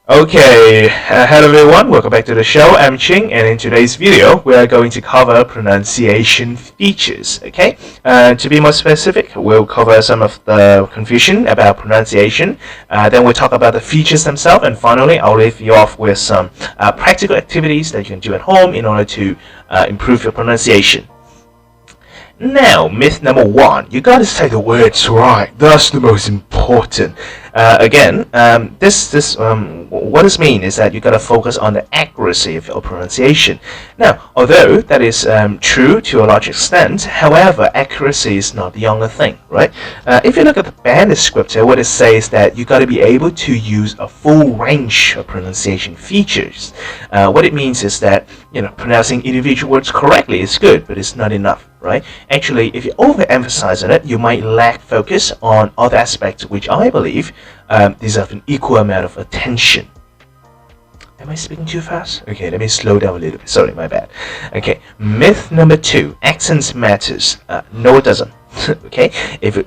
Okay, hello everyone, welcome back to the show. I'm Ching, and in today's video, we are going to cover pronunciation features. Okay, to be more specific, we'll cover some of the confusion about pronunciation. Then we'll talk about the features themselves, and finally, I'll leave you off with some practical activities that you can do at home in order to improve your pronunciation. Now, myth number one, you gotta say the words right. That's the most important. What this means is that you gotta focus on the accuracy of your pronunciation. Now, although that is true to a large extent, however, accuracy is not the only thing, right? If you look at the band descriptor, what it says is that you gotta be able to use a full range of pronunciation features. What it means is that pronouncing individual words correctly is good, but it's not enough. Right? Actually, if you overemphasize on it, you might lack focus on other aspects, which I believe deserve an equal amount of attention. Am I speaking too fast? Okay, let me slow down a little bit. Sorry, my bad. Okay, myth number two: accents matters. No, it doesn't. Okay, if you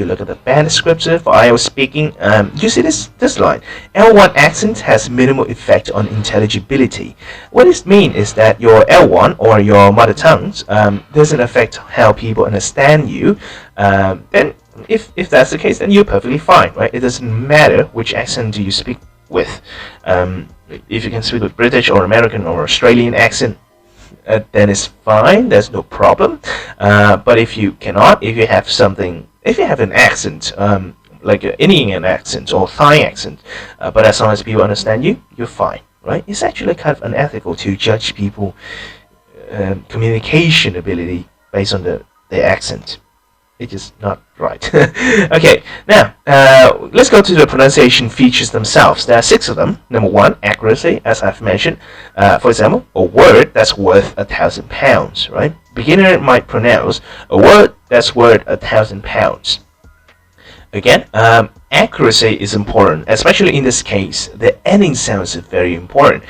look at the band descriptor for Iowa speaking, you see this line: L1 accent has minimal effect on intelligibility. What this means is that your L1 or your mother tongues doesn't affect how people understand you. Then if that's the case, then you're perfectly fine, right? It doesn't matter which accent do you speak with. If you can speak with British or American or Australian accent, then it's fine. There's no problem. But if you cannot, if you have an accent, like an Indian accent or Thai accent, but as long as people understand you, you're fine, right? It's actually kind of unethical to judge people communication ability based on their accent. It's just not right. Okay, now let's go to the pronunciation features themselves. There are 6 of them. Number 1, accuracy, as I've mentioned. For example, a word that's worth 1,000 pounds, right? Beginner might pronounce a word that's worth 1,000 pounds. Again, accuracy is important, especially in this case. The ending sounds are very important.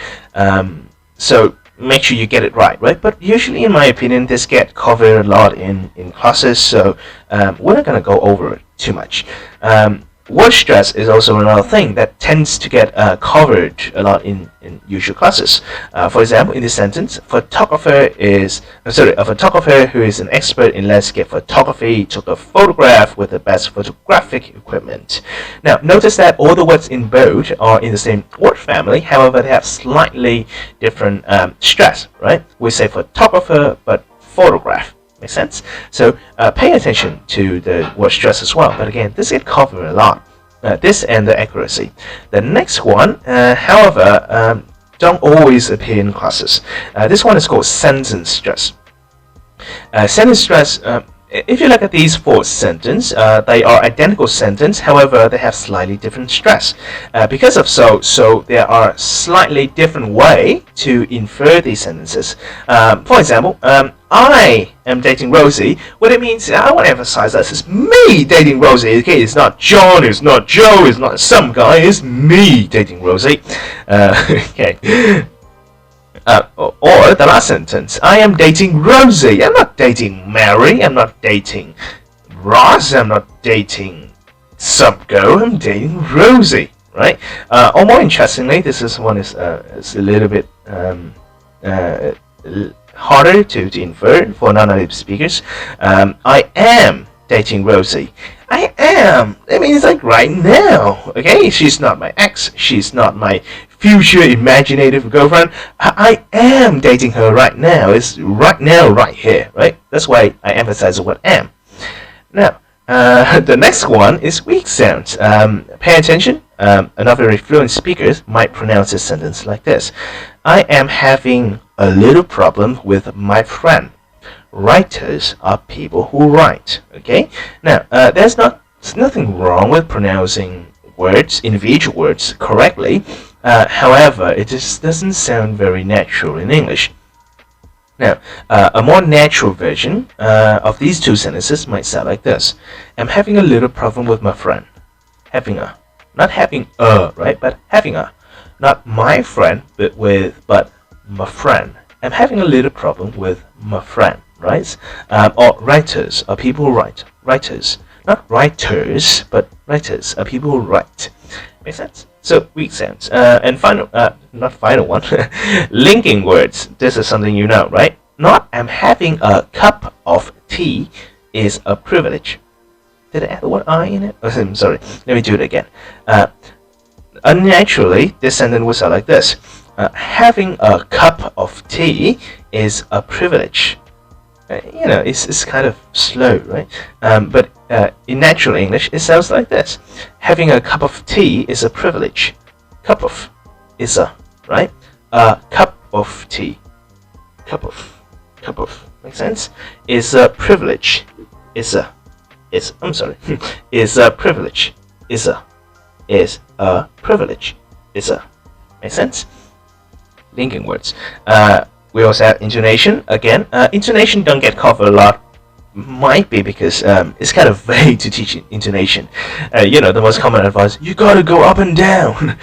So make sure you get it right? But usually, in my opinion, this get covered a lot in classes, so we're not going to go over it too much. Word stress is also another thing that tends to get covered a lot in usual classes. For example, in this sentence, a photographer who is an expert in landscape photography took a photograph with the best photographic equipment. Now, notice that all the words in bold are in the same word family, however, they have slightly different stress, right? We say photographer, but photograph. Makes sense? So pay attention to the word stress as well. But again, this gets covered a lot. This and the accuracy. The next one, however, don't always appear in classes. This one is called sentence stress. Sentence stress. If you look at these 4 sentences, they are identical sentences. However, they have slightly different stress. Because of so there are slightly different way to infer these sentences. For example, I am dating Rosie. What it means, I want to emphasize that it's me dating Rosie. Okay, it's not John, it's not Joe, it's not some guy. It's me dating Rosie. Okay. Or the last sentence, I am dating Rosie. I'm not dating Mary. I'm not dating Ross. I'm not dating some girl. I'm dating Rosie, right? Or more interestingly, this one is a little bit harder to infer for non-native speakers. I am dating Rosie. I am. That means like right now. Okay, she's not my ex. She's not my future imaginative girlfriend. I am dating her right now. It's right now, right here, right? That's why I emphasize the word am. Now, the next one is weak sounds. Pay attention. Not very fluent speakers might pronounce this sentence like this: I am having a little problem with my friend. Writers are people who write. Okay. Now, there's nothing wrong with pronouncing words, individual words, correctly. However, it just doesn't sound very natural in English. Now, a more natural version of these 2 sentences might sound like this: I'm having a little problem with my friend. Having a, not having a, right? But having a, not my friend, but my friend. I'm having a little problem with my friend, right? Or writers are people who write. Writers, not writers, but writers are people who write. Make sense? So weak sounds. And final, not final one, linking words. This is something you know, right? Not I'm having a cup of tea is a privilege. Did I add the word I in it? I'm sorry. Let me do it again. Unnaturally, this sentence would sound like this. Having a cup of tea is a privilege. It's kind of slow, right? But in natural English, it sounds like this. Having a cup of tea is a privilege. Cup of is a, right? A cup of tea. Cup of. Makes sense? Is a privilege. I'm sorry. Is a privilege. Is a privilege. Is a. Make sense? Linking words. We also have intonation. Again, intonation don't get covered a lot. Might be because it's kind of vague to teach intonation. The most common advice, you gotta go up and down.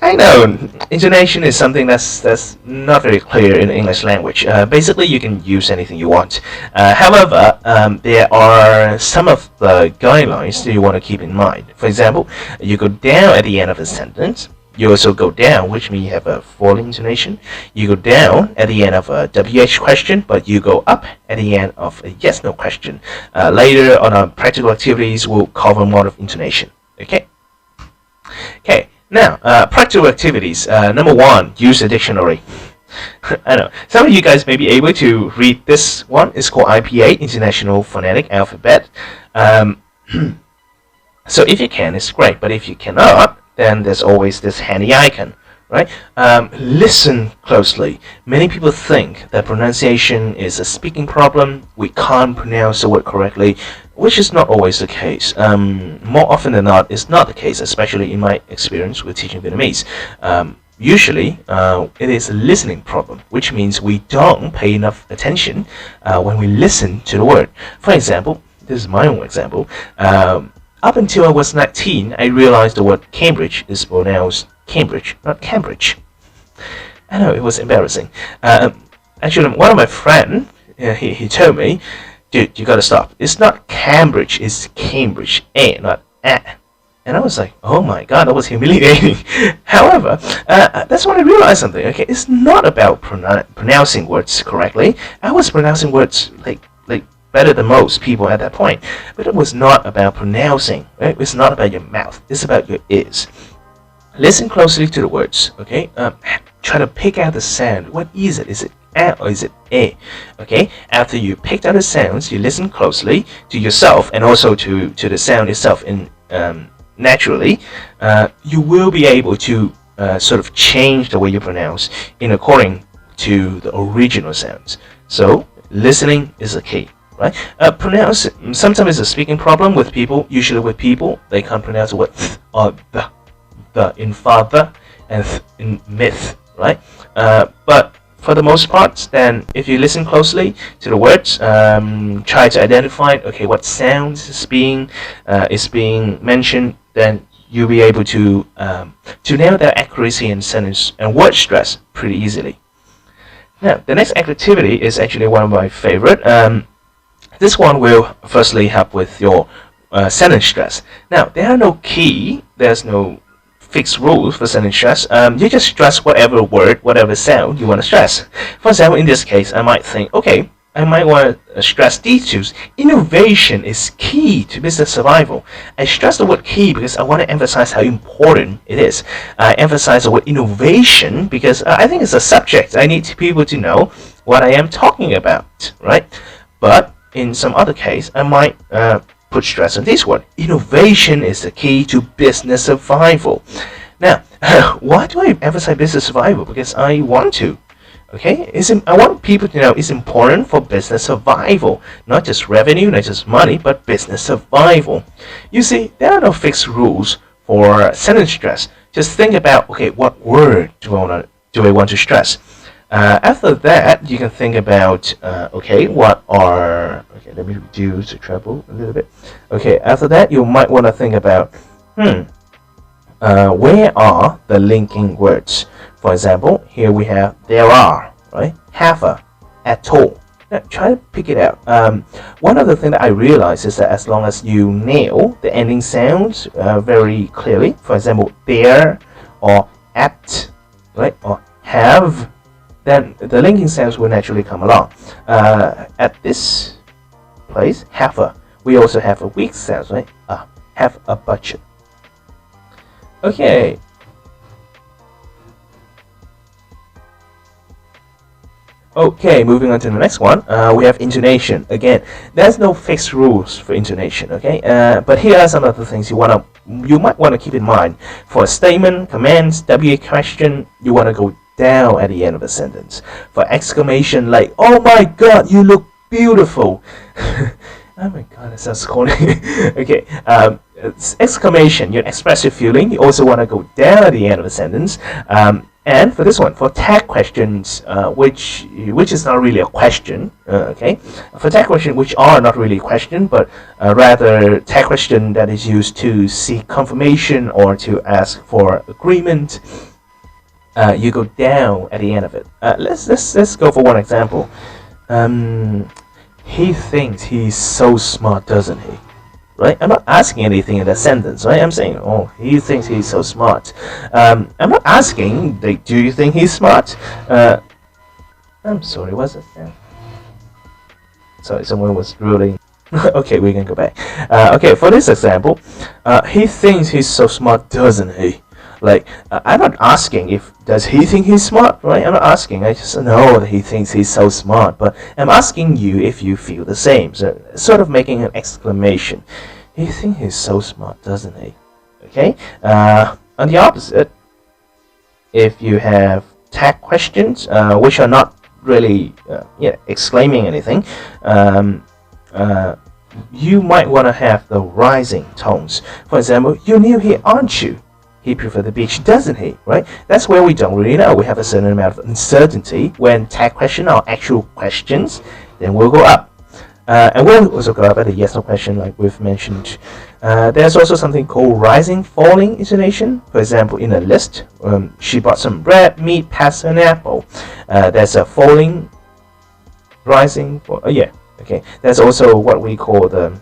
I know, intonation is something that's not very clear in the English language. Basically, you can use anything you want. However, there are some of the guidelines that you want to keep in mind. For example, you go down at the end of a sentence. You also go down, which means you have a falling intonation. You go down at the end of a WH question, but you go up at the end of a yes/no question. Later on our practical activities, we'll cover more of intonation. Okay. Now, practical activities. Number 1, use a dictionary. I know some of you guys may be able to read this one. It's called IPA, International Phonetic Alphabet. So if you can, it's great. But if you cannot, then there's always this handy icon, right? Listen closely. Many people think that pronunciation is a speaking problem. We can't pronounce the word correctly, which is not always the case. More often than not, it's not the case, especially in my experience with teaching Vietnamese. Usually, it is a listening problem, which means we don't pay enough attention when we listen to the word. For example, this is my own example. Up until I was 19, I realized the word Cambridge is pronounced Cambridge, not Cambridge. I know, it was embarrassing. Actually, one of my friends, he told me, dude, you gotta stop. It's not Cambridge, it's Cambridge. Not A. And I was like, oh my god, that was humiliating. However, that's when I realized something. Okay, it's not about pronouncing words correctly. I was pronouncing words like better than most people at that point. But it was not about pronouncing, right? It's not about your mouth. It's about your ears. Listen closely to the words, okay? Try to pick out the sound. What is it? Is it A or is it A? Okay? After you picked out the sounds, you listen closely to yourself and also to the sound itself. And naturally, you will be able to sort of change the way you pronounce in according to the original sounds. So, listening is a key. Right? Sometimes it's a speaking problem with people. Usually with people, they can't pronounce the word th or the in father and th in myth, right? But for the most part, then if you listen closely to the words, try to identify, okay, what sounds is being mentioned, then you'll be able to nail their accuracy and sentence and word stress pretty easily. Now, the next activity is actually one of my favorite. This one will firstly help with your sentence stress. Now, there are no key, there's no fixed rules for sentence stress. You just stress whatever word, whatever sound you want to stress. For example, in this case, I might think, okay, I might want to stress these two. Innovation is key to business survival. I stress the word key because I want to emphasize how important it is. I emphasize the word innovation because I think it's a subject. I need people to know what I am talking about, right? But in some other case, I might put stress on this word. Innovation is the key to business survival. Now, why do I emphasize business survival? Because I want to. Okay, I want people to know it's important for business survival, not just revenue, not just money, but business survival. You see, there are no fixed rules for sentence stress. Just think about, okay, what word do I want to stress? After that, you can think about, okay, let me reduce the treble a little bit. Okay, after that, you might want to think about, where are the linking words? For example, here we have there are, right? Have a, at all, Now, try to pick it out. One of the things that I realized is that as long as you nail the ending sounds very clearly, for example, there or at, right, or have, then the linking sounds will naturally come along. At this place, have a, we also have a weak sound, right? Have a budget. Okay. Okay, moving on to the next one. We have intonation. Again, there's no fixed rules for intonation. Okay, but here are some of the things you might want to keep in mind. For a statement, commands, WA question, you want to go down at the end of a sentence. For exclamation, like "Oh my God, you look beautiful." Oh my God, that sounds corny. Okay, exclamation, you express your feeling. You also want to go down at the end of a sentence. And for this one, for tag questions, which is not really a question, okay? For tag questions, which are not really a question, but rather tag question that is used to seek confirmation or to ask for agreement, you go down at the end of it. Let's go for one example. He thinks he's so smart, doesn't he? Right? I'm not asking anything in that sentence, right? I'm saying, oh, he thinks he's so smart. I'm not asking, like, do you think he's smart? I'm sorry, what's that? Sorry, someone was drooling. Okay, we can go back. Okay, for this example, he thinks he's so smart, doesn't he? Like, I'm not asking if does he think he's smart, right? I'm not asking. I just know that he thinks he's so smart, but I'm asking you if you feel the same. So, sort of making an exclamation. He thinks he's so smart, doesn't he? Okay. On the opposite, if you have tag questions, which are not really, exclaiming anything, you might want to have the rising tones. For example, you're new here, aren't you? He prefers the beach, doesn't he? Right? That's where we don't really know. We have a certain amount of uncertainty. When tag question are actual questions, then we'll go up. And we'll also go up at a yes/no question, like we've mentioned. There's also something called rising, falling intonation. For example, in a list, she bought some bread, meat, pasta, and apple. There's a falling, rising. Okay. There's also what we call the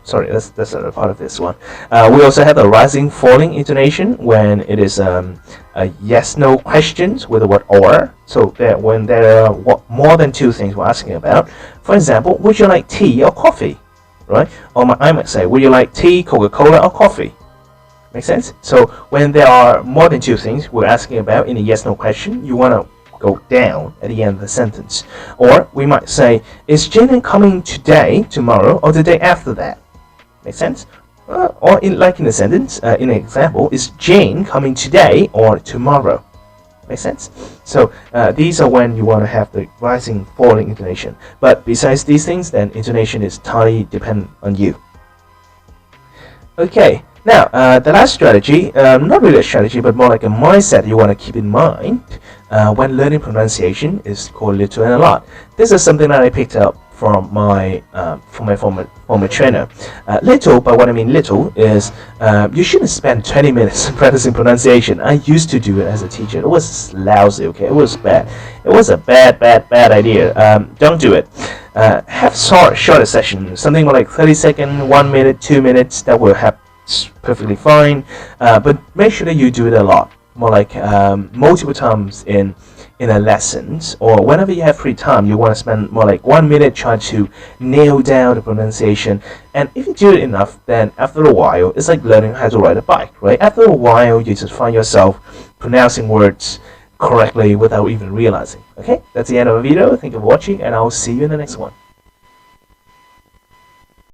sorry, that's a part of this one. We also have a rising, falling intonation when it is a yes/no questions with the word or. So that when there are more than two things we're asking about. For example, would you like tea or coffee? Right? Or I might say, would you like tea, Coca-Cola, or coffee? Make sense? So when there are more than two things we're asking about in a yes/no question, you want to go down at the end of the sentence. Or we might say, is Jane coming today, tomorrow, or the day after that? Make sense? Or in a sentence, in an example, is Jane coming today or tomorrow? Make sense? So these are when you want to have the rising, falling intonation. But besides these things, then intonation is totally dependent on you. Okay. Now, the last strategy, not really a strategy, but more like a mindset you want to keep in mind when learning pronunciation is called little and a lot. This is something that I picked up from my former trainer. Little, by what I mean little, is you shouldn't spend 20 minutes practicing pronunciation. I used to do it as a teacher. It was lousy, okay? It was bad. It was a bad idea. Don't do it. Have shorter sessions, something like 30 seconds, 1 minute, 2 minutes, that will have perfectly fine, but make sure that you do it a lot, more like multiple times in a lessons, or whenever you have free time, you want to spend more like 1 minute trying to nail down the pronunciation. And if you do it enough, then after a while, it's like learning how to ride a bike, right? After a while, you just find yourself pronouncing words correctly without even realizing. Okay, that's the end of the video. Thank you for watching, and I'll see you in the next one.